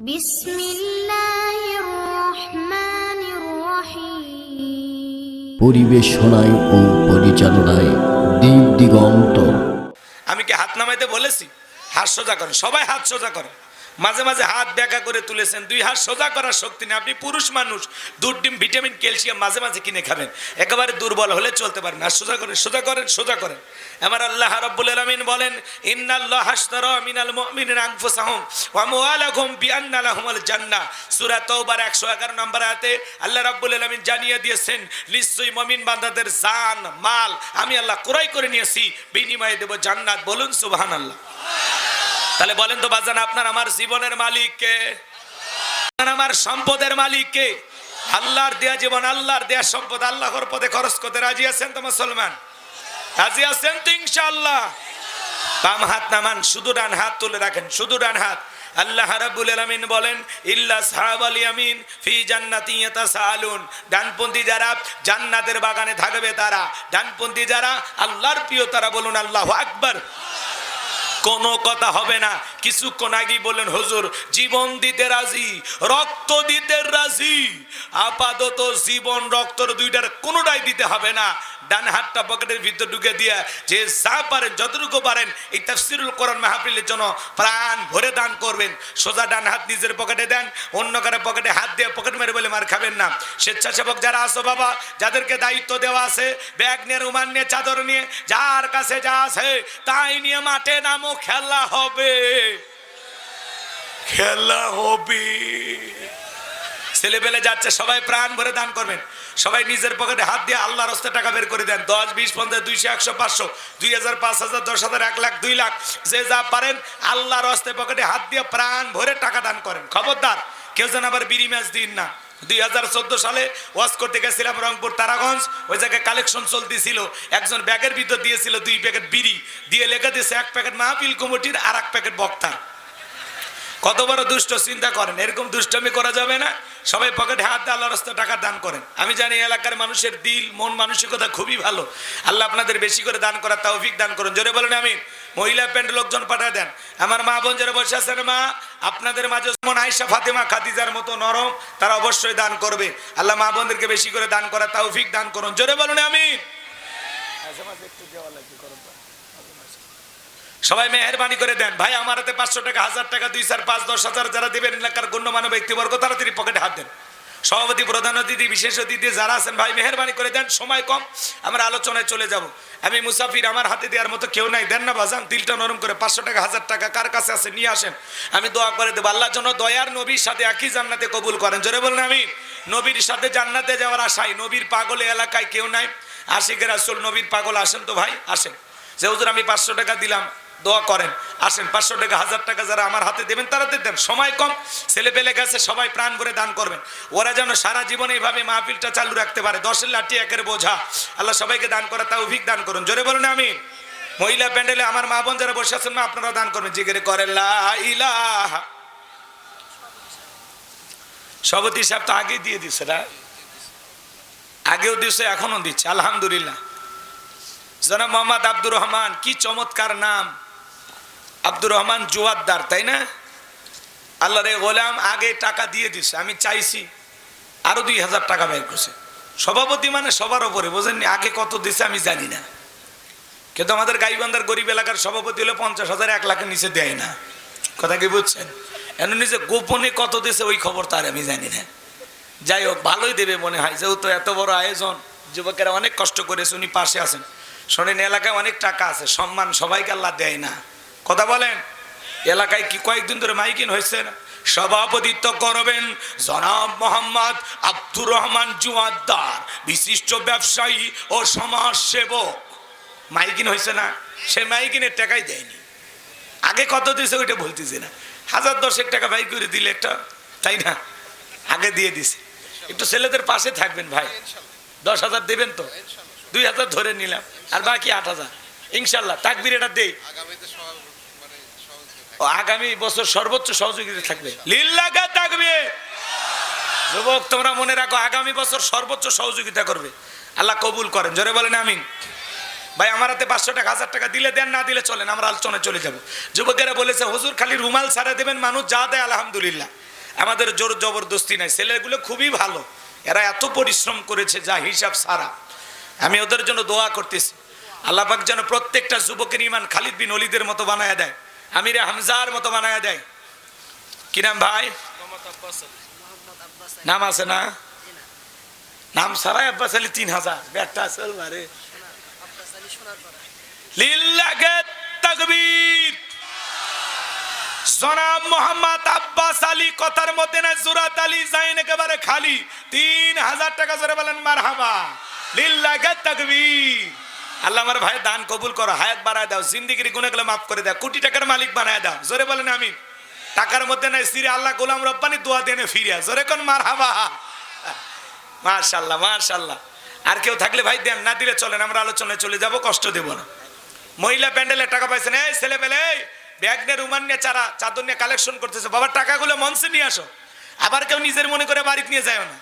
বিসমিল্লাহির রহমানির রহিম। পরিবেশনায় ও পরিচালনায় দীপ দিগন্ত। আমি কি হাত নামাইতে বলেছি? হাত সোজা করেন, সবাই হাত সোজা করেন। মাঝে মাঝে হাত ব্যাকা করে তুলেছেন, দুই হাত সোজা করার শক্তি নেই। আপনি পুরুষ মানুষ, দুধ ডিম ভিটামিন ক্যালসিয়াম মাঝে মাঝে কিনে খাবেন, একেবারে দুর্বল হলে চলতে পারেন। হাত সোজা করেন, সোজা করেন, সোজা করেন। আমার আল্লাহ রাব্বুল আলামিন বলেন, ইন্নাল্লাহা আশতারা মিনাল মুমিনিনা আনফুসাহুম ওয়া আমওয়ালাহুম বিআন্না লাহুমুল জান্নাহ। সূরা তাওবার 111 নম্বর আয়াতে আল্লাহ রাব্বুল আলামিন জানিয়ে দিয়েছেন, নিশ্চয়ই মুমিন বান্দাদের জান মাল আমি আল্লাহ ক্রয় করে নিয়েছি, বিনিময়ে দেব জান্নাত। বলুন সুবহানাল্লাহ। তাহলে বলেন তো বাজান, আপনার আমার জীবনের মালিক কে? আমার সম্পদের মালিক কে? আল্লাহর দেয়া জীবন, আল্লাহর দেয়া সম্পদ আল্লাহর পথে খরচ করতে রাজি আছেন তো মুসলমান? রাজি আছেন তো ইনশাআল্লাহ? বাম হাত নামান, শুধু ডান হাত তুলে রাখেন, শুধু ডান হাত। আল্লাহ রাব্বুল আলামিন বলেন, ইল্লা আসহাবাল ইয়ামিন ফি জান্নাতিন ইয়াতাসাআলুন। ডানপন্থী যারা জান্নাতের বাগানে থাকবে তারা, ডানপন্থী যারা আল্লাহর প্রিয় তারা। বলুন আল্লাহু আকবার। কোনো কথা হবে না। কিছুক্ষণ আগেই বললেন, হুজুর জীবন দিতে রাজি, রক্ত দিতে রাজি। আপাতত জীবন রক্তর দুইটার কোনোটাই দিতে হবে না। ডান হাতটা পকেটের ভিতর ঢুকে দিয়ে যে যা পারেন, যতটুকু পারেন এই তাফসীরুল কোরআন মাহফিলের জন্য প্রাণ ভরে দান করবেন। সোজা ডান হাত নিজের পকেটে দেন, অন্য কারো পকেটে হাত দিয়ে পকেট মেরে বলে মার খাবেন না। স্বেচ্ছাসেবক যারা আসো বাবা, যাদেরকে দায়িত্ব দেওয়া আছে, ব্যাগ নিয়ে, রুমাল নিয়ে, চাদর নিয়ে, যার কাছে যা আছে তাই নিয়ে মাঠে নামো, খেলা হবে, খেলা হবে। ছেলে পেলে যাচ্ছে, সবাই প্রাণ ভরে দান করবেন। সবাই নিজের পকেটে হাত দিয়ে আল্লাহর রাস্তায় টাকা বের করে দেন। 10, 20, 50, 200, 100, 500, 2000, 5000, 10,000, 1 লাখ, 2 লাখ, যে যা পারেন আল্লাহর রাস্তায় পকেটে হাত দিয়ে প্রাণ ভরে টাকা দান করেন। খবরদার কেউ যেন আবার বিড়ি ম্যাচ দিন না। 2014 সালে ওয়াজ করতে গেছিলাম রংপুর তারাগঞ্জ, ওই জায়গায় কালেকশন চলতেছিল। একজন ব্যাগের ভিতর দিয়েছিল 2 প্যাকেট বিড়ি, দিয়ে লেখা দিয়েছে 1 প্যাকেট মাহফিল কমিটির আর 1 প্যাকেট বক্তার। কত বড় দুষ্ট, চিন্তা করেন। এরকম দুষ্টমি করা যাবে না। সবাই পকেটে হাত দিয়ে আল্লাহর রাস্তায় টাকা দান করেন। আমি জানি এলাকার মানুষের দিল, মন, মানসিকতা খুবই ভালো। আল্লাহ আপনাদের বেশি করে দান করার তৌফিক দান করুন। জোরে বলেন আমিন। মহিলা প্যান্ট লোকজন পাঠিয়ে দেন। আমার মা বোন যারা বসে আছেন, মা আপনাদের মাঝে যেমন আয়েশা, ফাতেমা, খাদিজার মতো নরম, তারা অবশ্যই দান করবে। আল্লাহ মা বোনদেরকে বেশি করে দান করার তৌফিক দান করুন। জোরে বলুন আমিন। সবাই মেহেরবানি করে দেন। ভাই আমার হাতে 500 টাকা, 1000 টাকা, 2, 4, 5, 10,000 যারা দেবেন, এলাকার গণ্যমান্য ব্যক্তিবর্গ তাড়াতাড়ি পকেটে হাত দেন। সভাপতি, প্রধান অতিথি, বিশেষ অতিথি যারা আছেন, ভাই মেহেরবানি করে দেন। সময় কম, আমরা আলোচনায় চলে যাব। আমি মুসাফির, আমার হাতে দেওয়ার মতো কেউ নাই। দেন না বাজান, দিলটা নরম করে। 500 টাকা, 1000 টাকা কার কাছে আছে নিয়ে আসেন, আমি দোয়া করে দেবো। আল্লাহ যেন দয়ার নবীর সাথে একই জান্নাতে কবুল করেন। জোরে বলেন আমি। নবীর সাথে জান্নাতে যাওয়ার আশায়, নবীর পাগল এলাকায় কেউ নাই। আশিকের রাসূল নবীর পাগল আসেন তো ভাই, আসেন। যে হুজুর আমি 500 টাকা দিলাম, দোয়া করেন, আসেন। 500 টাকা, 1000 টাকা যারা আমার হাতে দেবেন তাড়াতাড়ি দেন। সময় কম, ছেলে পেলে গেছে, সবাই প্রাণ ভরে দান করবেন। ওরা যেন সারা জীবন এইভাবে মাহফিলটা চালু রাখতে পারে। 10-এর লাঠি 1-এর বোঝা। আল্লাহ সবাইকে দান করা তৌফিক দান করুন। জোরে বলুন আমিন। মহিলা প্যান্ডেলে আমার মা বোন যারা বসে আছেন, মা আপনারা দান করবেন। জিকির করেন লা ইলাহা। সভাপতি সাহেব তো আগেই দিয়ে দিচ্ছে না, আগেও দিচ্ছে, এখনো দিচ্ছে। আলহামদুলিল্লাহ। জনাব মোহাম্মদ আব্দুর রহমান, কি চমৎকার নাম, আব্দুর রহমান জুয়াদ্দার, তাই না? আল্লাহর গোলাম আগে টাকা দিয়ে দিছে, আমি চাইছি আরো 2000 টাকা বের করছে। সভাপতি মানে সবার ওপরে, বোঝেননি? আগে কত দিছে আমি জানি না, কিন্তু আমাদের গাইবান্ধার গরিব এলাকার সভাপতি হলে 50,000, 1 লাখের নিচে দেয় না। কথা কি বুঝছেন? এমন নিজে গোপনে কত দিছে ওই খবর তার আমি জানি না। যাই হোক, ভালোই দেবে মনে হয়, যেহেতু এত বড় আয়োজন, যুবকেরা অনেক কষ্ট করেছে, উনি পাশে আছেন। শোনেন, এলাকায় অনেক টাকা আছে, সম্মান সবাইকে আল্লাহ দেয় না। কথা বলেন। এলাকায় কি কয়েকদিন ধরে মাইকিং হয়েছে না? সভাপতিত্ব করবেন জনাব মোহাম্মদ আব্দুর রহমান জুয়াদ্দার, বিশিষ্ট ব্যবসায়ী ও সমাজ সেবক। মাইকিং হয়েছে না? সে মাইকিনের টাকাই দেয়নি। আগে কত দিয়েছে ওইটা বলতেছে না। 1000-10 টাকা ভাই করে দিলে একটা, তাই না? আগে দিয়ে দিছে। একটু ছেলেদের পাশে থাকবেন ভাই। 10,000 দেবেন তো? 2000 ধরে নিলাম, আর বাকি 8,000 ইনশাল্লাহ। তাকবীর এটা দেই। আগামী বছর সর্বোচ্চ সহযোগিতা থাকবে। লিল্লাহি তাকবীর। যুবক তোমরা মনে রাখো, আগামী বছর সর্বোচ্চ সহযোগিতা করবে। আল্লাহ কবুল করেন। জোরে বলেন আমিন। ভাই আমার হাতে 500 টাকা, 1000 টাকা দিলে দেন, না দিলে চলেন, আমরা আলোচনায় চলে যাব। যুবকেরা বলেছে, হুজুর খালি রুমাল ছাড়া দেবেন, মানুষ যা দেয় আলহামদুলিল্লাহ। আমাদের জোর জবরদস্তি নাই, ছেলেগুলো খুবই ভালো, এরা এত পরিশ্রম করেছে যা হিসাব সারা। আমি ওদের জন্য দোয়া করতেছি, আল্লাহ পাক যেন প্রত্যেকটা যুবকের ইমান খালিদ বিন ওলীদের মতো বানায় দেয়, আমিরে হামজার মতো বানায় দেয়। কি নাম ভাই? নাম আছে না? নাম সারাই আব্বাস আলী 3000 ব্যাটটা আসল মারে। লিল্লাহে তাকবীর। জনাব মোহাম্মদ আব্বাস আলী, কথার মধ্যে না জুরাত আলী জাইন একেবারে খালি। 3000 টাকা জোরে বলেন মারহাবা। লিল্লাহে তাকবীর। আল্লাহ আমার ভাই দান কবুল করো, হায়াত বাড়ায় দাও, জিন্দেগির গুনাহগুলো মাফ করে দাও, কোটি টাকার মালিক বানায় দাও, জোরে বলেন আমিন। টাকার মধ্যে নাই সিরে আল্লাহ গোলাম রব্বানি দোয়া দেনে ফিরিয়া, জোরে কোন মারহাবা। মাশাআল্লাহ মাশাআল্লাহ। আর কেউ থাকলে ভাই দেন, না দিলে চলেন, আমরা আলোচনায় চলে যাব, কষ্ট দেব না। মহিলা প্যান্ডেলের টাকা পাইছেন, এই ছেলে পেলে ব্যাগ নিয়ে রুমান নিয়ে চাদর নিয়ে কালেকশন করতেছে, বাবার টাকাগুলো মঞ্চে নিয়ে আসো। আবার কেউ নিজের মনে করে বাড়িতে নিয়ে যায় না।